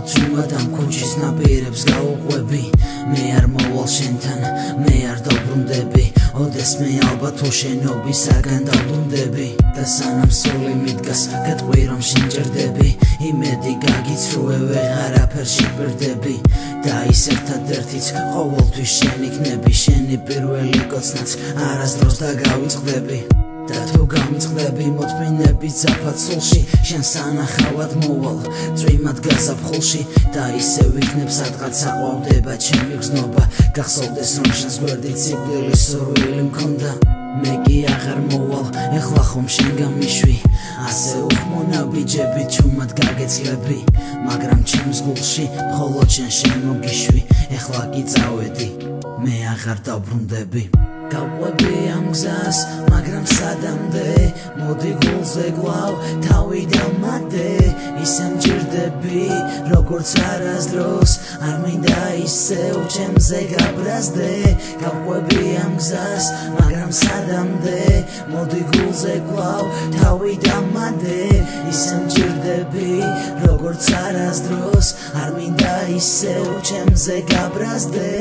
Წვიმად ამ ქუჩის ნაპირებს გავუყვები მე არ მოვალ შენთან მე არ დავბრუნდები ოდეს მე ალბათ თუ შენობისაგან დავბრუნდები და სანამ სული მიდგას გეტყვი რომ შინჯერდები იმედი გაგიცრუე ვეღარაფერში პირდები და ის ერთადერთიც ყოველთვის შენ იქნები შენი პირველი კოცნაც არასდროს დაგავიწყდები და თუ გამიწყდები მოთმინები ძაფად სულში შენ სანახავად მოვალ წვიმად გაზაფხულში და ისე ვიქნებ სადღაცა ყვავდება ჩემი გზნობა გახსოვდეს რომ შენს გვერდით სიკვდილის სურვილი მქონდა მე კი აღარ მოვალ ეხლა ხომ შენ გამიშვი ასე უხმონა ბიჯები ჩუმად გაგეცლები მაგრამ ჩემს გულში მხოლოდ შენ შემოგიშვი ეხლა კი წავედი მე აღარ დავბრუნდები გავყვები ამ გზას მაგრამ სადამდე მოდი გულზე გვალ თავი დამატე ისე მჯერდები როგორც არასდროს არ მინდა ისევ ჩემზე გაბრაზდე გავყვები ამ გზას მაგრამ სადამდე მოდი გულზე გვალ თავი დამატე ისე მჯერდები როგორც არასდროს არ მინდა ისევ ჩემზე გაბრაზდე